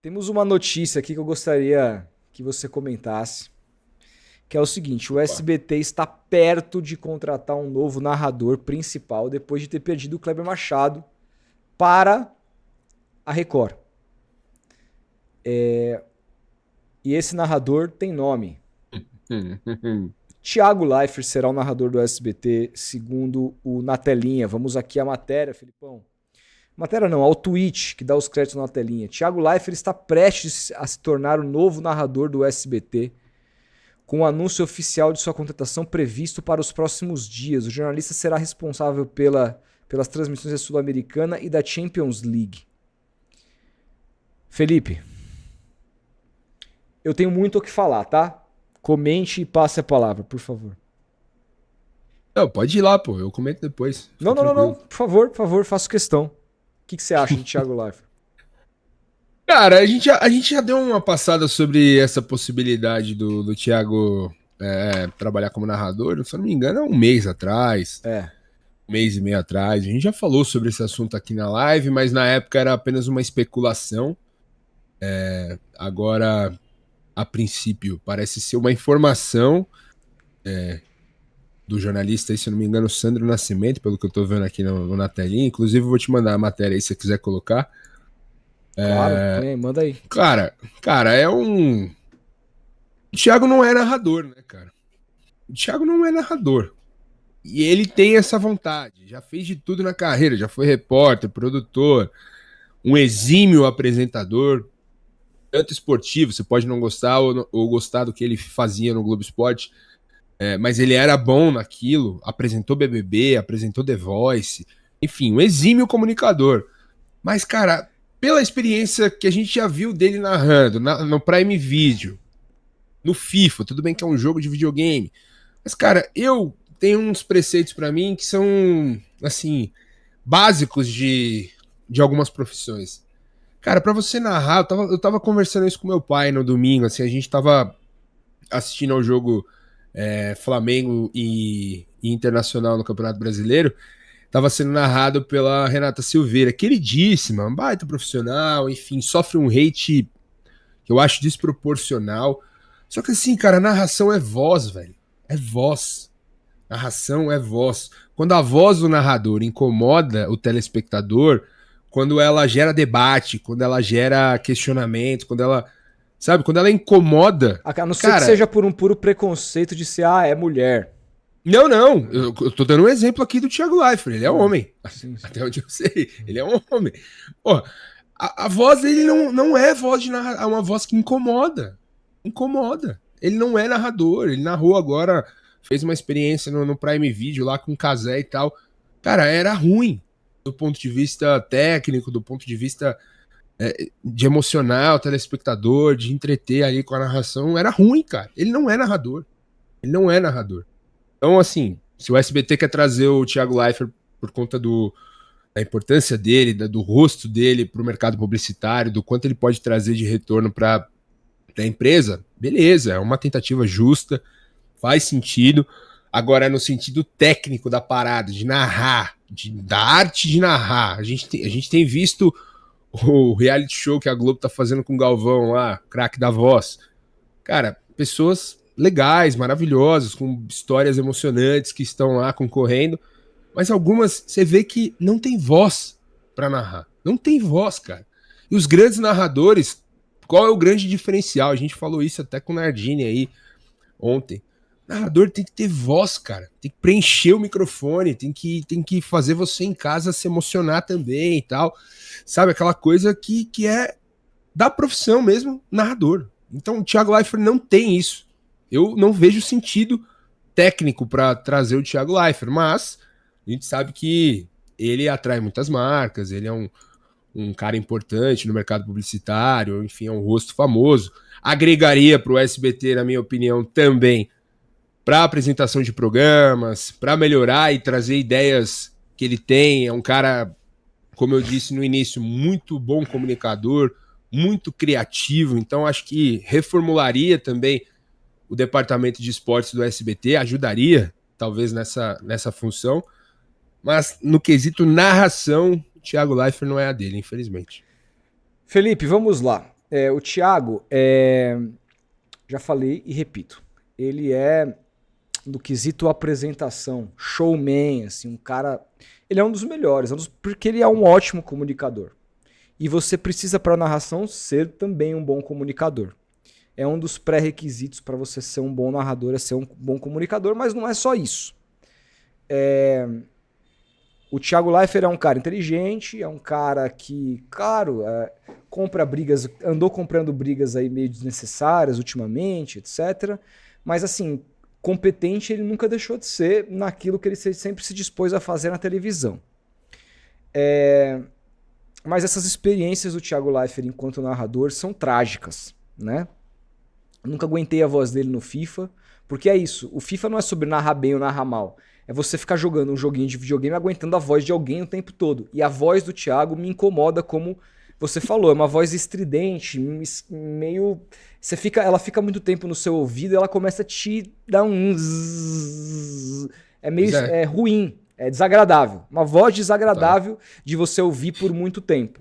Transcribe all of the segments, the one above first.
Temos uma notícia aqui que eu gostaria que você comentasse, que é o seguinte: o Opa. SBT está perto de contratar um novo narrador principal depois de ter perdido o Kleber Machado para a Record. E esse narrador tem nome. Thiago Leifert será o narrador do SBT, segundo o Na Telinha. Vamos aqui à matéria, Felipão. Matéria não, ao tweet que dá os créditos na telinha. Thiago Leifert está prestes a se tornar o novo narrador do SBT, com o anúncio oficial de sua contratação previsto para os próximos dias. O jornalista será responsável pelas transmissões da Sul-Americana e da Champions League. Felipe, eu tenho muito o que falar, tá? Comente e passe a palavra, por favor. Não, pode ir lá, pô. Eu comento depois. Não, Fica não, não, não. tranquilo. Por favor, faço questão. O que você acha de Thiago Leifert? Cara, a gente já deu uma passada sobre essa possibilidade do Thiago trabalhar como narrador. Se eu não me engano, é um mês atrás, É, um mês e meio atrás. A gente já falou sobre esse assunto aqui na live, mas na época era apenas uma especulação. Agora, a princípio, parece ser uma informação do jornalista aí, se eu não me engano, Sandro Nascimento, pelo que eu tô vendo aqui na telinha. Inclusive, eu vou te mandar a matéria aí se você quiser colocar. claro, põe aí, manda aí. Cara, é um. O Thiago não é narrador, né, cara? O Thiago não é narrador. E ele tem essa vontade. Já fez de tudo na carreira. Já foi repórter, produtor, um exímio apresentador, tanto esportivo. Você pode não gostar ou gostar do que ele fazia no Globo Esporte, mas ele era bom naquilo. Apresentou BBB, apresentou The Voice. Enfim, um exímio comunicador. Mas, cara, pela experiência que a gente já viu dele narrando no Prime Video, no FIFA, tudo bem que é um jogo de videogame, mas, cara, eu tenho uns preceitos pra mim que são, assim, básicos de algumas profissões. Cara, pra você narrar, eu tava conversando isso com meu pai no domingo, assim, a gente tava assistindo ao jogo Flamengo e Internacional no Campeonato Brasileiro, tava sendo narrado pela Renata Silveira, queridíssima, um baita profissional, enfim, sofre um hate que eu acho desproporcional. Só que assim, cara, a narração é voz, velho. É voz. Narração é voz. Quando a voz do narrador incomoda o telespectador, quando ela gera debate, quando ela gera questionamento, quando ela, sabe, quando ela incomoda, A não ser que cara, seja por um puro preconceito de ser, é mulher. não, eu tô dando um exemplo aqui do Thiago Leifert, ele é Ah, homem, sim, sim. até onde eu sei, ele é um homem. Pô, a voz dele não é voz de narrador, é uma voz que incomoda. Ele não é narrador, ele narrou agora, fez uma experiência no Prime Video lá com o Kazé e tal. Cara, era ruim do ponto de vista técnico, do ponto de vista de emocionar o telespectador, de entreter ali com a narração. Era ruim, cara. Ele não é narrador. Ele não é narrador. Então, assim, se o SBT quer trazer o Thiago Leifert por conta da importância dele, do rosto dele para o mercado publicitário, do quanto ele pode trazer de retorno para a empresa, beleza, é uma tentativa justa, faz sentido. Agora, no sentido técnico da parada, de narrar, da arte de narrar, a gente tem visto o reality show que a Globo tá fazendo com o Galvão lá, craque da voz. Cara, pessoas legais, maravilhosas, com histórias emocionantes que estão lá concorrendo, mas algumas você vê que não tem voz para narrar. Não tem voz, cara. E os grandes narradores, qual é o grande diferencial? A gente falou isso até com o Nardini aí ontem. O narrador tem que ter voz, cara. Tem que preencher o microfone, tem que fazer você em casa se emocionar também e tal. Sabe, aquela coisa que é da profissão mesmo, narrador. Então o Thiago Leifert não tem isso. Eu não vejo sentido técnico para trazer o Thiago Leifert, mas a gente sabe que ele atrai muitas marcas, ele é um cara importante no mercado publicitário, enfim, é um rosto famoso. Agregaria para o SBT, na minha opinião, também para apresentação de programas, para melhorar e trazer ideias que ele tem. É um cara, como eu disse no início, muito bom comunicador, muito criativo. Então, acho que reformularia também o departamento de esportes do SBT, ajudaria, talvez, nessa função. Mas no quesito narração, o Thiago Leifert não é a dele, infelizmente. Felipe, vamos lá. O Thiago, já falei e repito, ele é, do quesito apresentação, showman, assim, um cara... Ele é um dos melhores, porque ele é um ótimo comunicador. E você precisa, para narração, ser também um bom comunicador. É um dos pré-requisitos para você ser um bom narrador, é ser um bom comunicador, mas não é só isso. O Thiago Leifert é um cara inteligente, é um cara que, claro, compra brigas, andou comprando brigas aí meio desnecessárias ultimamente, etc. Mas, assim, competente ele nunca deixou de ser naquilo que ele sempre se dispôs a fazer na televisão. Mas essas experiências do Thiago Leifert enquanto narrador são trágicas, né? Eu nunca aguentei a voz dele no FIFA, porque é isso, o FIFA não é sobre narrar bem ou narrar mal. É você ficar jogando um joguinho de videogame aguentando a voz de alguém o tempo todo. E a voz do Thiago me incomoda, como você falou, é uma voz estridente, meio... ela fica muito tempo no seu ouvido e ela começa a te dar um... É meio ruim, é desagradável. Uma voz desagradável de você ouvir por muito tempo.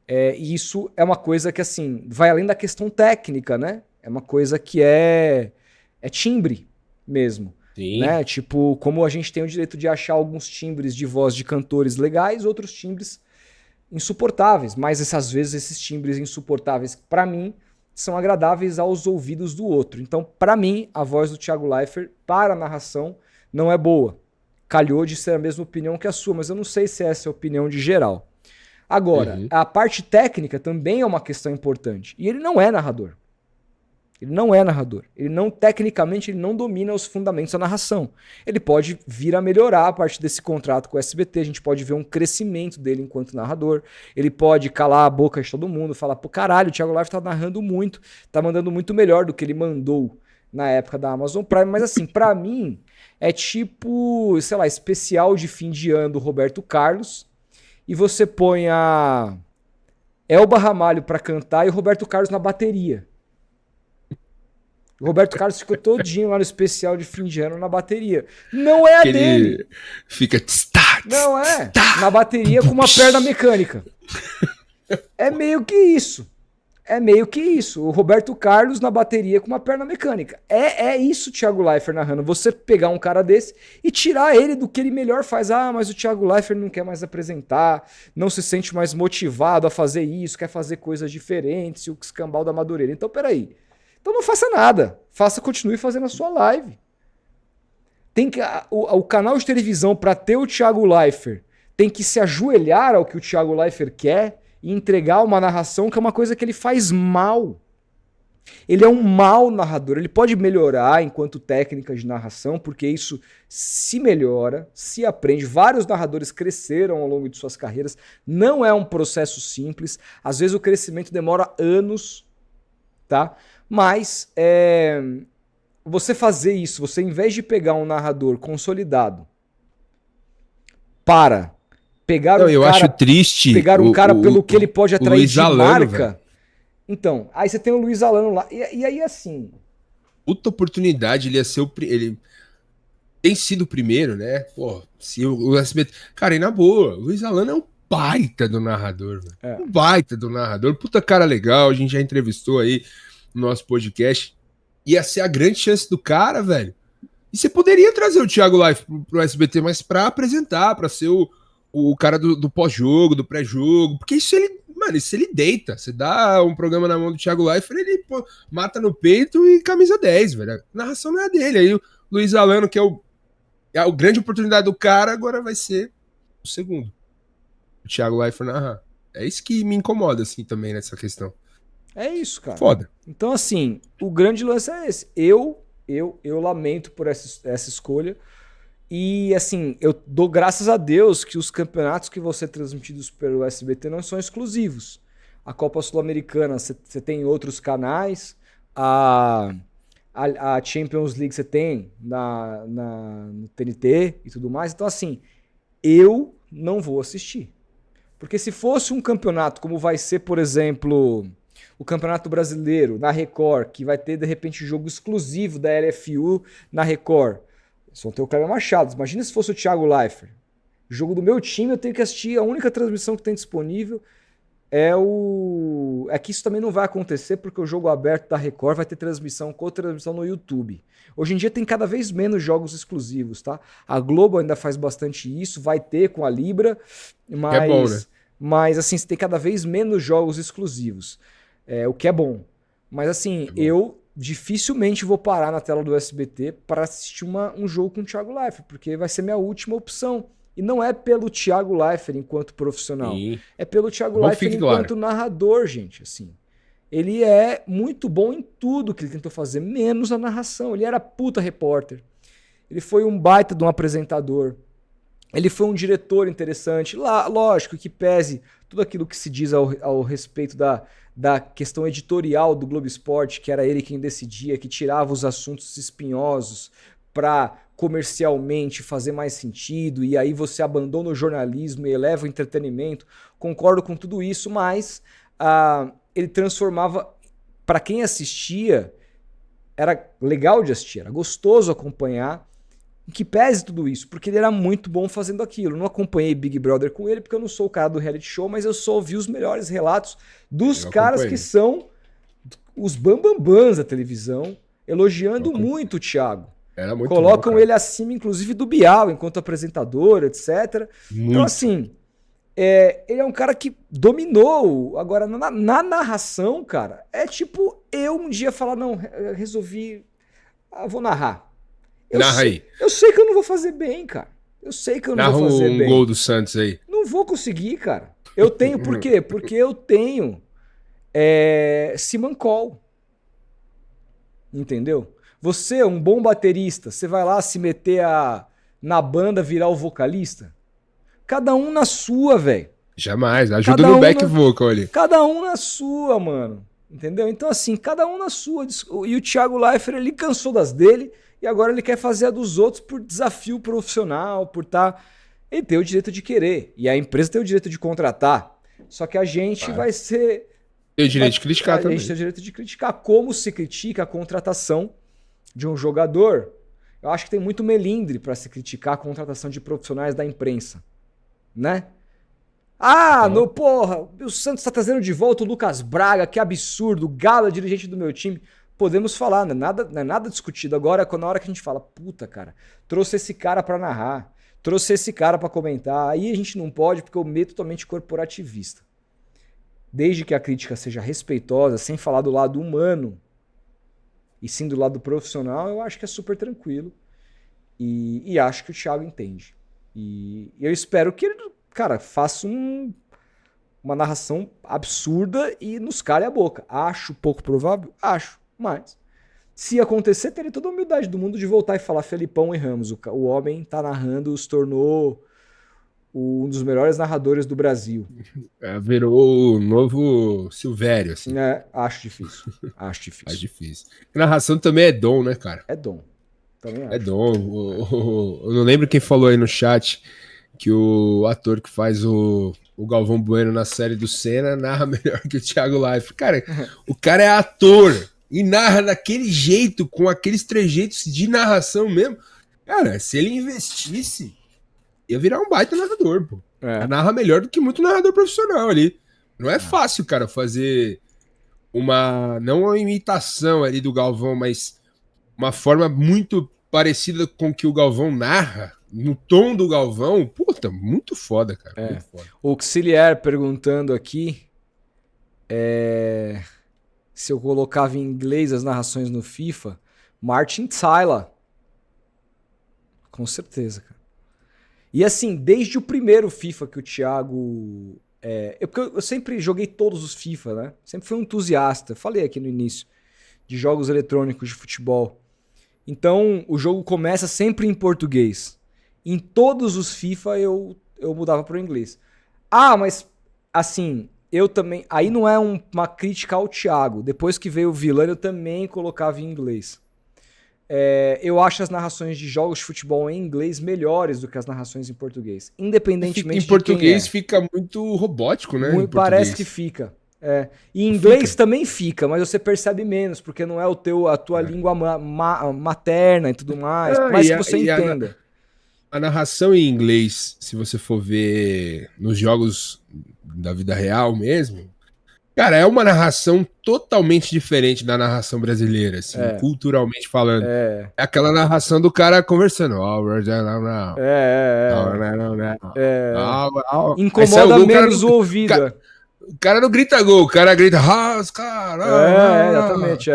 E isso é uma coisa que, assim, vai além da questão técnica, né? É uma coisa que é timbre mesmo. Sim. Né? Tipo, como a gente tem o direito de achar alguns timbres de voz de cantores legais, outros timbres insuportáveis. Mas às vezes esses timbres insuportáveis, para mim, são agradáveis aos ouvidos do outro. Então, para mim, a voz do Thiago Leifert para a narração não é boa. Calhou de ser a mesma opinião que a sua, mas eu não sei se essa é a opinião de geral. Agora, a parte técnica também é uma questão importante. E ele não é narrador. Ele não é narrador. Tecnicamente, ele não domina os fundamentos da narração. Ele pode vir a melhorar a partir desse contrato com o SBT. A gente pode ver um crescimento dele enquanto narrador. Ele pode calar a boca de todo mundo, falar, pô, caralho, o Thiago Leifert tá narrando muito, tá mandando muito melhor do que ele mandou na época da Amazon Prime. Mas assim, pra mim, é tipo, sei lá, especial de fim de ano do Roberto Carlos, e você põe a Elba Ramalho pra cantar e o Roberto Carlos na bateria. O Roberto Carlos ficou todinho lá no especial de fim de ano na bateria. Não é a dele. Fica... Não é. Na bateria com uma perna mecânica. É meio que isso. O Roberto Carlos na bateria com uma perna mecânica. É isso, Thiago Leifert narrando. Você pegar um cara desse e tirar ele do que ele melhor faz. Ah, mas o Thiago Leifert não quer mais apresentar, não se sente mais motivado a fazer isso, quer fazer coisas diferentes, o escambau da Madureira. Então, peraí. Então não faça nada. Continue fazendo a sua live. O canal de televisão, para ter o Thiago Leifert, tem que se ajoelhar ao que o Thiago Leifert quer e entregar uma narração que é uma coisa que ele faz mal. Ele é um mau narrador. Ele pode melhorar enquanto técnica de narração, porque isso se melhora, se aprende. Vários narradores cresceram ao longo de suas carreiras. Não é um processo simples. Às vezes o crescimento demora anos, tá? Mas você fazer isso, você em vez de pegar um narrador consolidado para pegar acho triste pegar um cara pelo que ele pode atrair Luiz de Alano, marca. velho. Então, aí você tem o Luiz Alano lá. E aí, assim... Puta oportunidade, ele ia ser ele tem sido o primeiro, né? Pô, se o SBT... Cara, e na boa, o Luiz Alano é um baita do narrador, velho. Um baita do narrador. Puta cara legal, a gente já entrevistou aí no nosso podcast. Ia ser a grande chance do cara, velho. E você poderia trazer o Thiago Leifert pro SBT, mas pra apresentar, pra ser o cara do pós-jogo, do pré-jogo. Porque isso ele deita. Você dá um programa na mão do Thiago Leifert, ele mata no peito e camisa 10, velho. A narração não é dele. Aí o Luiz Alano, que é a grande oportunidade do cara, agora vai ser o segundo. O Thiago Leifert narrar. É isso que me incomoda, assim, também nessa questão. É isso, cara. Foda. Então, assim, o grande lance é esse. Eu lamento por essa escolha. E, assim, eu dou graças a Deus que os campeonatos que vão ser transmitidos pelo SBT não são exclusivos. A Copa Sul-Americana, você tem outros canais. A Champions League você tem no TNT e tudo mais. Então, assim, eu não vou assistir. Porque se fosse um campeonato como vai ser, por exemplo... o Campeonato Brasileiro na Record, que vai ter, de repente, jogo exclusivo da LFU na Record. Só tem o Cléber Machado. Imagina se fosse o Thiago Leifert. Jogo do meu time, eu tenho que assistir a única transmissão que tem disponível É que isso também não vai acontecer porque o jogo aberto da Record vai ter transmissão com transmissão no YouTube. Hoje em dia tem cada vez menos jogos exclusivos, tá? A Globo ainda faz bastante isso, vai ter com a Libra, mas, é bom, né? Mas assim, você tem cada vez menos jogos exclusivos, o que é bom. Mas assim, eu dificilmente vou parar na tela do SBT para assistir um jogo com o Thiago Leifert, porque vai ser minha última opção. E não é pelo Thiago Leifert enquanto profissional, é pelo Thiago Leifert enquanto narrador, gente, assim. Ele é muito bom em tudo que ele tentou fazer, menos a narração. Ele era puta repórter. Ele foi um baita de um apresentador. Ele foi um diretor interessante. Lá, lógico que pese tudo aquilo que se diz ao respeito da questão editorial do Globo Esporte, que era ele quem decidia, que tirava os assuntos espinhosos para comercialmente fazer mais sentido, e aí você abandona o jornalismo e eleva o entretenimento. Concordo com tudo isso, mas ele transformava, para quem assistia, era legal de assistir, era gostoso acompanhar, que pese tudo isso, porque ele era muito bom fazendo aquilo. Não acompanhei Big Brother com ele, porque eu não sou o cara do reality show, mas eu só ouvi os melhores relatos dos caras que são os bambambãs da televisão, elogiando muito o Thiago. Era muito Colocam bom, ele acima, inclusive, do Bial, enquanto apresentador, etc. Muito. Então, assim, ele é um cara que dominou. Agora, na narração, cara, é tipo eu um dia falar, não, resolvi, vou narrar. Narra aí. Eu sei que eu não vou fazer bem, cara. Eu sei que eu não vou fazer bem. Narra um gol do Santos aí. Não vou conseguir, cara. Eu tenho, por quê? Porque eu tenho Simancol. Entendeu? Você é um bom baterista, você vai lá se meter na banda, virar o vocalista? Cada um na sua, velho. Jamais, ajuda no back vocal ali. Cada um na sua, mano. Entendeu? Então assim, cada um na sua. E o Thiago Leifert, ele cansou das dele e agora ele quer fazer a dos outros por desafio profissional, por estar... Ele tem o direito de querer e a empresa tem o direito de contratar. Só que a gente vai ser... Tem o direito de criticar também. A gente tem o direito de criticar. Como se critica a contratação de um jogador? Eu acho que tem muito melindre para se criticar a contratação de profissionais da imprensa, né? Porra, o Santos tá trazendo de volta o Lucas Braga, que absurdo, o Galo é dirigente do meu time. Podemos falar, não é nada discutido. Agora, na hora que a gente fala, puta, cara, trouxe esse cara para narrar, trouxe esse cara para comentar, aí a gente não pode porque o meio é totalmente corporativista. Desde que a crítica seja respeitosa, sem falar do lado humano, e sim do lado profissional, eu acho que é super tranquilo. E acho que o Thiago entende. E eu espero que ele, cara, faça uma narração absurda e nos cale a boca. Acho pouco provável? Acho. Mas, se acontecer, teria toda a humildade do mundo de voltar e falar Felipão e Ramos. O homem tá narrando, se tornou um dos melhores narradores do Brasil. Virou o novo Silvério, assim. Acho difícil. Acho difícil. A narração também é dom, né, cara? É dom. Também acho. É dom. Eu não lembro quem falou aí no chat que o ator que faz o Galvão Bueno na série do Senna narra melhor que o Thiago Leifert. Cara, o cara é ator e narra daquele jeito, com aqueles trejeitos de narração mesmo. Cara, se ele investisse, ia virar um baita narrador, pô. Narra melhor do que muito narrador profissional ali. Não é fácil, cara, fazer não uma imitação ali do Galvão, mas uma forma muito parecida com o que o Galvão narra, no tom do Galvão. Puta, muito foda, cara. Muito foda. O Auxiliar perguntando aqui se eu colocava em inglês as narrações no FIFA. Martin Tyler. Com certeza, cara. E assim, desde o primeiro FIFA que o Thiago... Porque eu sempre joguei todos os FIFA, né? Sempre fui um entusiasta. Falei aqui no início. De jogos eletrônicos de futebol. Então, o jogo começa sempre em português. Em todos os FIFA eu mudava para o inglês. Mas assim, eu também... Aí não é uma crítica ao Thiago. Depois que veio o Vilano, eu também colocava em inglês. Eu acho as narrações de jogos de futebol em inglês melhores do que as narrações em português. Independentemente em português fica muito robótico, né? Parece que fica. E em inglês também fica, mas você percebe menos, porque não é a tua língua materna e tudo mais. Por mais que você entenda. A narração em inglês, se você for ver nos jogos da vida real mesmo, cara, é uma narração totalmente diferente da narração brasileira, assim, culturalmente falando. É aquela narração do cara conversando. Incomoda menos o ouvido. O cara não grita gol, o cara grita exatamente.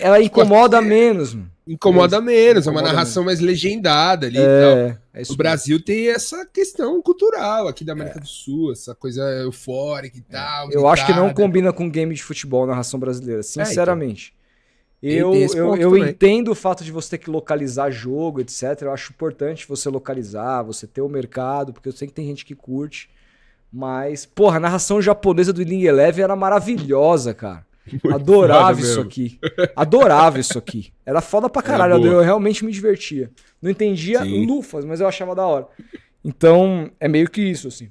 Ela incomoda menos. Incomoda menos, é uma narração mais legendada ali. O Brasil tem essa questão cultural aqui da América do Sul, essa coisa eufórica e tal. Eu acho que não combina com game de futebol, narração brasileira, sinceramente. Eu entendo o fato de você ter que localizar jogo, etc. Eu acho importante você localizar, você ter o mercado, porque eu sei que tem gente que curte. Mas, porra, a narração japonesa do Winning Eleven era maravilhosa, cara. Adorava isso aqui. Adorava isso aqui. Era foda pra caralho. Eu realmente me divertia. Não entendia lufas, mas eu achava da hora. Então, é meio que isso, assim.